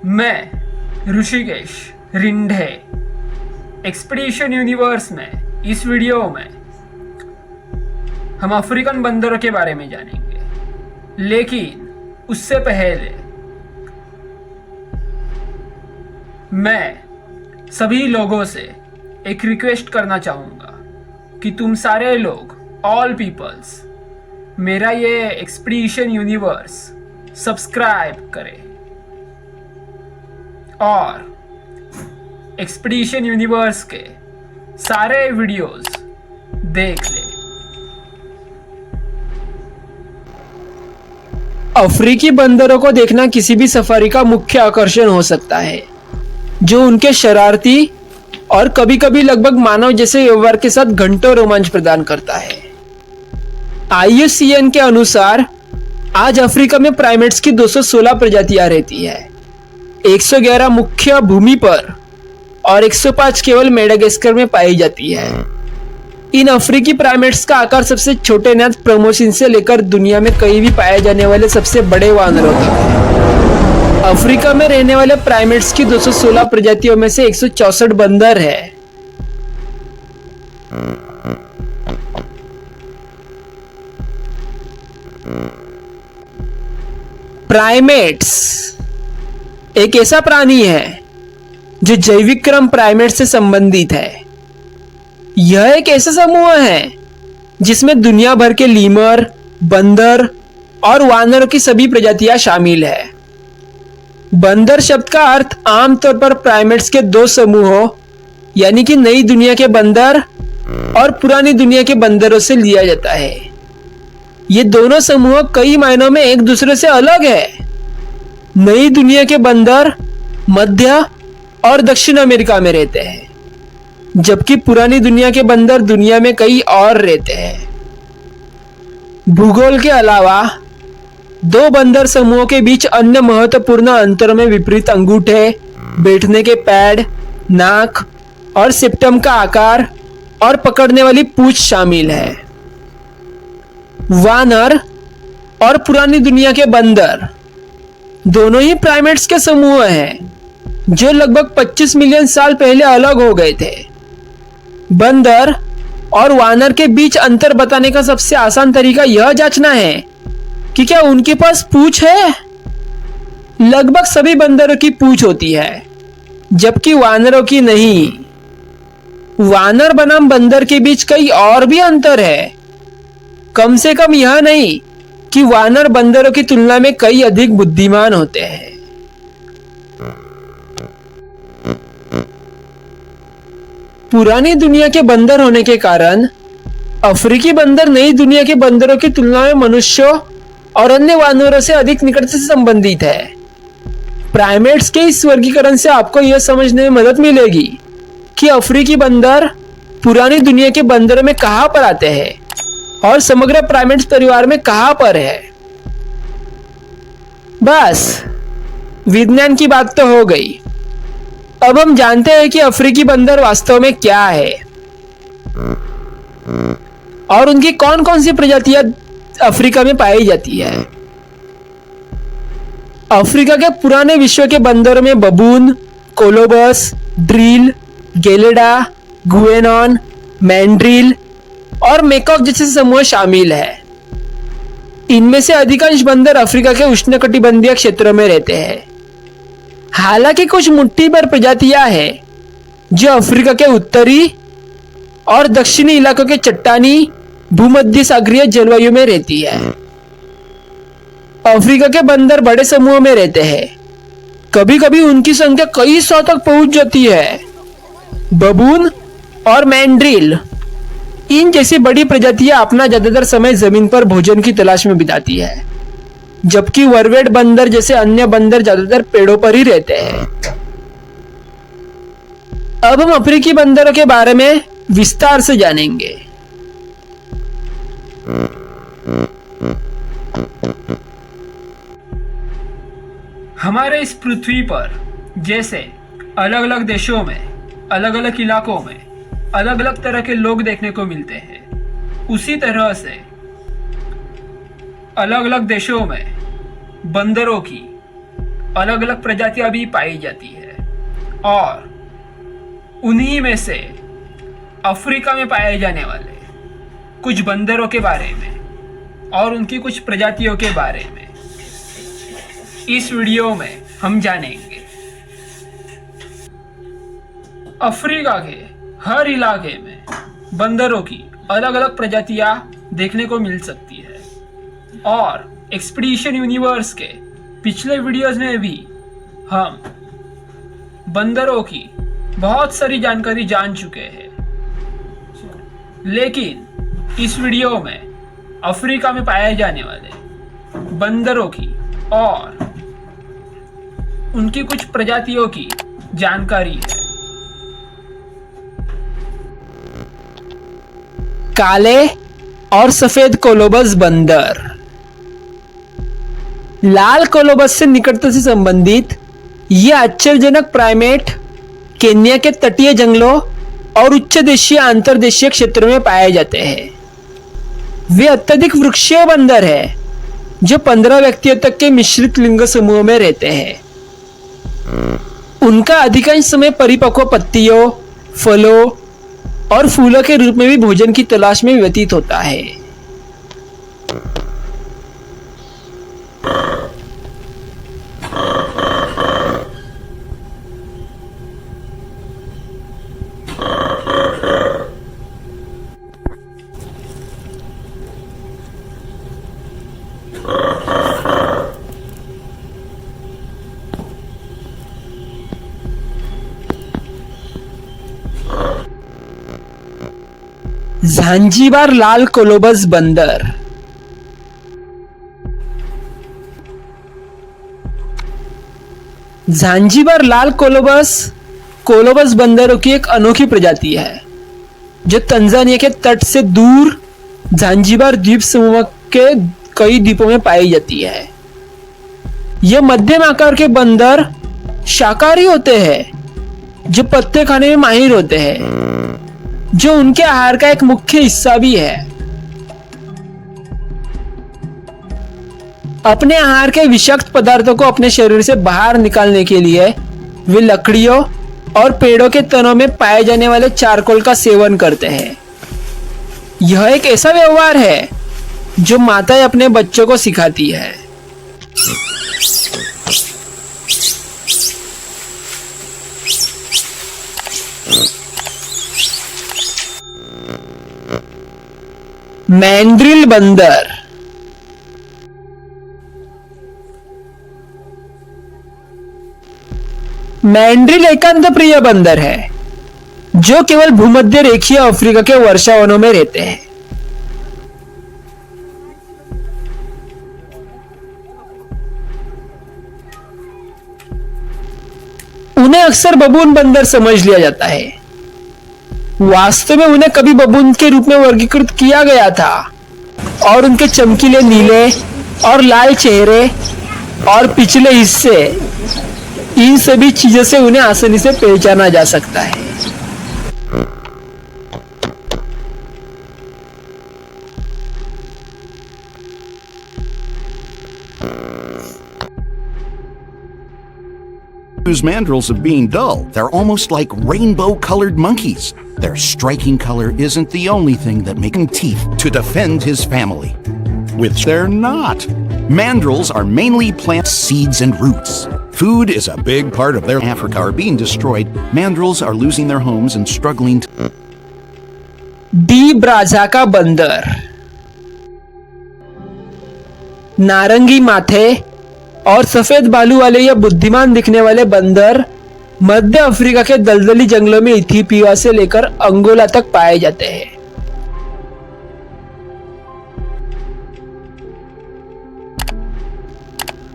मैं Rishikesh Rindhe expedition universe में इस वीडियो में हम अफ्रीकन बंदरों के बारे में जानेंगे, लेकिन उससे पहले मैं सभी लोगों से एक रिक्वेस्ट करना चाहूँगा कि तुम सारे लोग, ऑल पीपल्स, मेरा ये एक्सपीडिशन यूनिवर्स सब्सक्राइब करें और एक्सपीडिशन यूनिवर्स के सारे वीडियोस देख ले। अफ्रीकी बंदरों को देखना किसी भी सफारी का मुख्य आकर्षण हो सकता है, जो उनके शरारती और कभी कभी लगभग मानव जैसे व्यवहार के साथ घंटों रोमांच प्रदान करता है। IUCN के अनुसार आज अफ्रीका में प्राइमेट्स की 216 प्रजातियां रहती है। 111 मुख्य भूमि पर और 105 केवल मेडागास्कर में पाई जाती है। इन अफ्रीकी प्राइमेट्स का आकार सबसे छोटे नाथ प्रमोसिन से लेकर दुनिया में कहीं भी पाए जाने वाले सबसे बड़े वानरों तक है। अफ्रीका में रहने वाले प्राइमेट्स की 216 प्रजातियों में से 164 बंदर है। प्राइमेट्स एक ऐसा प्राणी है जो जैविक क्रम प्राइमेट से संबंधित है। यह एक ऐसा समूह है जिसमें दुनिया भर के लीमर, बंदर और वानरों की सभी प्रजातियां शामिल है। बंदर शब्द का अर्थ आमतौर पर प्राइमेट्स के दो समूहों यानी कि नई दुनिया के बंदर और पुरानी दुनिया के बंदरों से लिया जाता है। ये दोनों समूह कई मायनों में एक दूसरे से अलग है। नई दुनिया के बंदर मध्य और दक्षिण अमेरिका में रहते हैं, जबकि पुरानी दुनिया के बंदर दुनिया में कहीं और रहते हैं। भूगोल के अलावा दो बंदर समूहों के बीच अन्य महत्वपूर्ण अंतरों में विपरीत अंगूठे, बैठने के पैड, नाक और सेप्टम का आकार और पकड़ने वाली पूंछ शामिल है। वानर और पुरानी दुनिया के बंदर दोनों ही प्राइमेट्स के समूह हैं, जो लगभग 25 मिलियन साल पहले अलग हो गए थे। बंदर और वानर के बीच अंतर बताने का सबसे आसान तरीका यह जांचना है कि क्या उनके पास पूंछ है। लगभग सभी बंदरों की पूंछ होती है, जबकि वानरों की नहीं। वानर बनाम बंदर के बीच कई और भी अंतर है। कम से कम यह नहीं कि वानर बंदरों की तुलना में कई अधिक बुद्धिमान होते हैं। पुरानी दुनिया के बंदर होने के कारण अफ्रीकी बंदर नई दुनिया के बंदरों की तुलना में मनुष्यों और अन्य वानरों से अधिक निकट से संबंधित है। प्राइमेट्स के इस वर्गीकरण से आपको यह समझने में मदद मिलेगी कि अफ्रीकी बंदर पुरानी दुनिया के बंदरों में कहां पर आते हैं और समग्र प्राइमेट्स परिवार में कहां पर है। बस विज्ञान की बात तो हो गई। अब हम जानते हैं कि अफ्रीकी बंदर वास्तव में क्या है और उनकी कौन कौन सी प्रजातियां अफ्रीका में पाई जाती है। अफ्रीका के पुराने विश्व के बंदरों में बबून, कोलोबस, ड्रिल, गेलेडा, गुएनॉन, मैंड्रिल और मेकॉक जैसे समूह शामिल है। इनमें से अधिकांश बंदर अफ्रीका के उष्णकटिबंधीय क्षेत्रों में रहते हैं। हालांकि कुछ मुट्ठी भर प्रजातियां हैं जो अफ्रीका के उत्तरी और दक्षिणी इलाकों के चट्टानी भूमध्य सागरीय जलवायु में रहती है। अफ्रीका के बंदर बड़े समूह में रहते हैं। कभी कभी उनकी संख्या कई 100 तक पहुंच जाती है। बबून और मैंड्रिल इन जैसी बड़ी प्रजातियां अपना ज्यादातर समय जमीन पर भोजन की तलाश में बिताती है, जबकि वर्वेट बंदर जैसे अन्य बंदर ज्यादातर पेड़ों पर ही रहते हैं। अब हम अफ्रीकी बंदरों के बारे में विस्तार से जानेंगे। हमारे इस पृथ्वी पर जैसे अलग अलग देशों में, अलग अलग इलाकों में अलग अलग तरह के लोग देखने को मिलते हैं, उसी तरह से अलग अलग देशों में बंदरों की अलग अलग प्रजातियां भी पाई जाती है और उन्हीं में से अफ्रीका में पाए जाने वाले कुछ बंदरों के बारे में और उनकी कुछ प्रजातियों के बारे में इस वीडियो में हम जानेंगे। अफ्रीका के हर इलाके में बंदरों की अलग अलग प्रजातियां देखने को मिल सकती है और एक्सपीडिशन यूनिवर्स के पिछले वीडियोस में भी हम बंदरों की बहुत सारी जानकारी जान चुके हैं, लेकिन इस वीडियो में अफ्रीका में पाए जाने वाले बंदरों की और उनकी कुछ प्रजातियों की जानकारी है। काले और सफेद कोलोबस बंदर। लाल कोलोबस से निकटता से संबंधित ये आश्चर्यजनक प्राइमेट केन्या के तटीय जंगलों और उच्च देशीय अंतर्देशीय क्षेत्रों में पाए जाते हैं। वे अत्यधिक वृक्षीय बंदर हैं जो 15 व्यक्तियों तक के मिश्रित लिंग समूह में रहते हैं। उनका अधिकांश समय परिपक्व पत्तियों, फलों और फूलों के रूप में भी भोजन की तलाश में व्यतीत होता है। ज़ांजीबार लाल कोलोबस बंदर। ज़ांजीबार लाल कोलोबस बंदरों की एक अनोखी प्रजाति है जो तंजानिया के तट से दूर ज़ांजीबार द्वीप समूह के कई द्वीपों में पाई जाती है। यह मध्यम आकार के बंदर शाकाहारी होते हैं जो पत्ते खाने में माहिर होते हैं, जो उनके आहार का एक मुख्य हिस्सा भी है। अपने आहार के विषाक्त पदार्थों को अपने शरीर से बाहर निकालने के लिए वे लकड़ियों और पेड़ों के तनों में पाए जाने वाले चारकोल का सेवन करते हैं। यह एक ऐसा व्यवहार है जो माताएं अपने बच्चों को सिखाती है। मैंड्रिल बंदर। मैंड्रिल एकांत प्रिय बंदर है जो केवल भूमध्य रेखीय अफ्रीका के वर्षावनों में रहते हैं। उन्हें अक्सर बबून बंदर समझ लिया जाता है। वास्तव में उन्हें कभी बबून के रूप में वर्गीकृत किया गया था और उनके चमकीले नीले और लाल चेहरे और पिछले हिस्से, इन सभी चीजों से उन्हें आसानी से पहचाना जा सकता है। Accuse mandrills of being dull. They're almost like rainbow-colored monkeys. Their striking color isn't the only thing that makes him teeth to defend his family. Which they're not. Mandrills are mainly plant seeds and roots. Food is a big part of their Africa are being destroyed. Mandrills are losing their homes and struggling to de Brazza का बंदर। नारंगी माथे और सफेद बालू वाले यह बुद्धिमान दिखने वाले बंदर मध्य अफ्रीका के दलदली जंगलों में इथियोपिया से लेकर अंगोला तक पाए जाते हैं।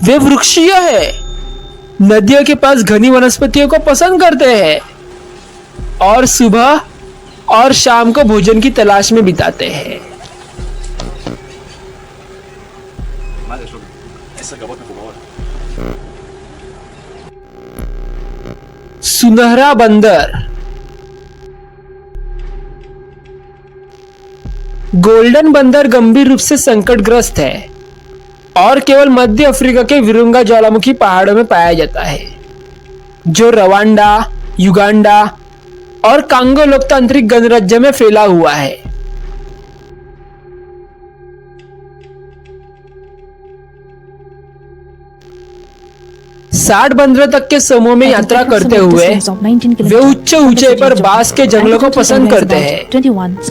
वे वृक्षीय है, नदियों के पास घनी वनस्पतियों को पसंद करते हैं और सुबह और शाम को भोजन की तलाश में बिताते हैं। सुनहरा बंदर। गोल्डन बंदर गंभीर रूप से संकटग्रस्त है और केवल मध्य अफ्रीका के विरुंगा ज्वालामुखी पहाड़ों में पाया जाता है, जो रवांडा, युगांडा और कांगो लोकतांत्रिक गणराज्य में फैला हुआ है। साठ बंदरों तक के समूह में यात्रा करते हुए वे उच्च ऊंचाई पर बांस के जंगलों को पसंद करते हैं,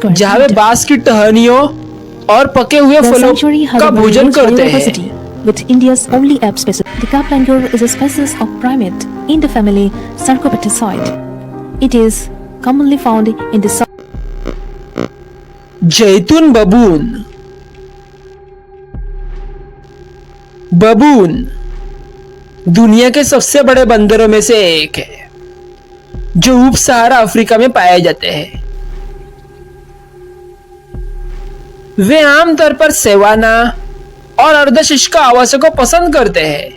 जहां वे बांस की टहनियों और पके हुए फलों का भोजन करते हैं। With India's only ape species, the cap langur is a species of primate in the family Sarcopterygidae. It is commonly found in the जैतून बबून। बबून दुनिया के सबसे बड़े बंदरों में से एक है, जो उप सहारा अफ्रीका में पाए जाते हैं। वे आमतौर पर सेवाना और अर्धशुष्क आवासों को पसंद करते हैं,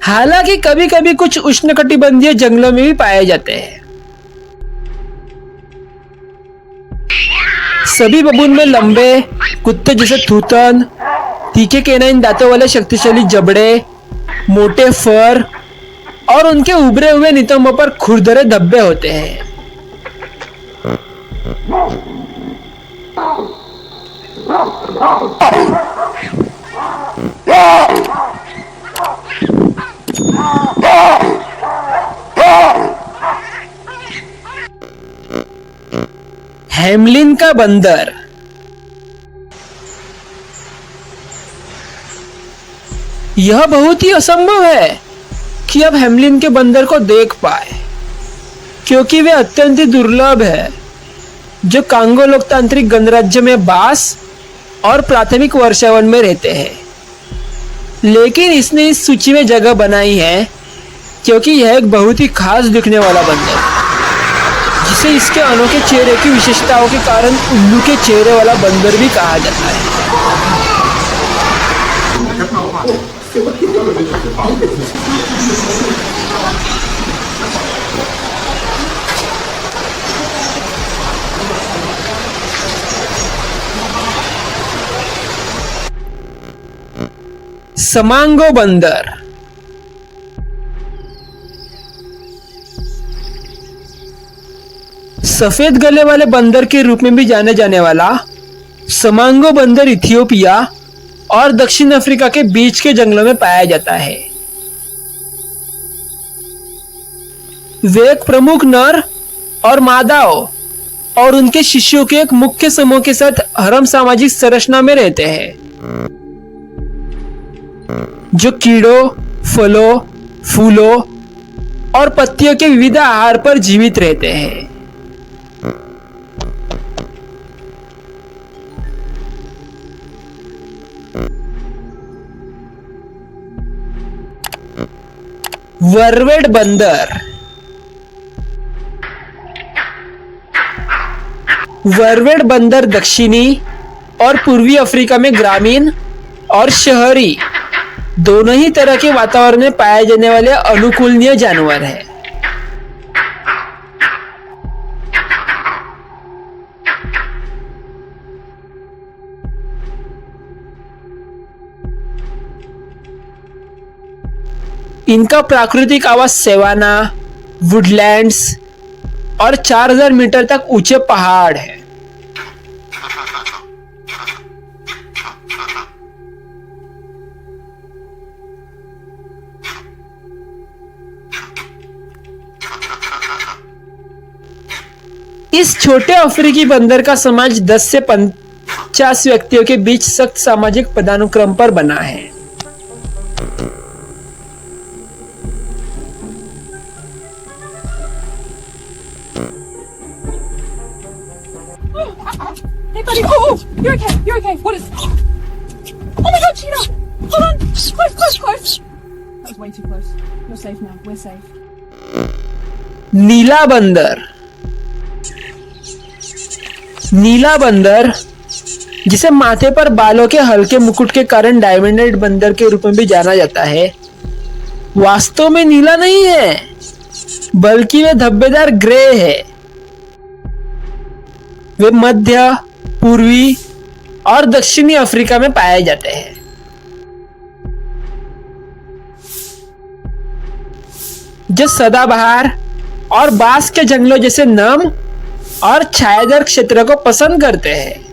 हालांकि कभी कभी कुछ उष्णकटिबंधीय जंगलों में भी पाए जाते हैं। सभी बबून में लंबे कुत्ते जैसे थूथन, तीखे केनाइन दांतों वाले शक्तिशाली जबड़े, मोटे फर और उनके उभरे हुए नितंबों पर खुरदरे धब्बे होते हैं। हेमलिन का बंदर। यह बहुत ही असंभव है कि अब हेमलिन के बंदर को देख पाए, क्योंकि वे अत्यंत ही दुर्लभ है, जो कांगो लोकतांत्रिक गणराज्य में बांस और प्राथमिक वर्षावन में रहते हैं। लेकिन इसने इस सूची में जगह बनाई है क्योंकि यह एक बहुत ही खास दिखने वाला बंदर है, जिसे इसके अनोखे चेहरे की विशेषताओं के कारण उल्लू के चेहरे वाला बंदर भी कहा जाता है। समांगो बंदर। सफेद गले वाले बंदर के रूप में भी जाने जाने वाला समांगो बंदर इथियोपिया और दक्षिण अफ्रीका के बीच के जंगलों में पाया जाता है। वे एक प्रमुख नर और मादाओं और उनके शिष्यों के एक मुख्य समूह के साथ हरम सामाजिक संरचना में रहते हैं, जो कीड़ों, फलों, फूलों और पत्तियों के विविध आहार पर जीवित रहते हैं। वर्वेट बंदर। वर्वेट बंदर दक्षिणी और पूर्वी अफ्रीका में ग्रामीण और शहरी दोनों ही तरह के वातावरण में पाए जाने वाले अनुकूलनीय जानवर है। इनका प्राकृतिक आवास सेवाना, वुडलैंड्स और 4000 मीटर तक ऊंचे पहाड़ है। इस छोटे अफ्रीकी बंदर का समाज 10 से 50 व्यक्तियों के बीच सख्त सामाजिक पदानुक्रम पर बना है। Hey, buddy! Oh, you're okay. You're okay. What is? Oh my God, cheetah! Hold on. Close. That was way too close. You're safe now. We're safe. नीला बंदर। नीला बंदर, जिसे माथे पर बालों के हल्के मुकुट के कारण डायमंड हेड बंदर के रूप में भी जाना जाता है, वास्तव में नीला नहीं है, बल्कि वे धब्बेदार ग्रे है। वे मध्य, पूर्वी और दक्षिणी अफ्रीका में पाए जाते हैं। जो सदाबहार और बांस के जंगलों जैसे नम और छायादार क्षेत्र को पसंद करते हैं।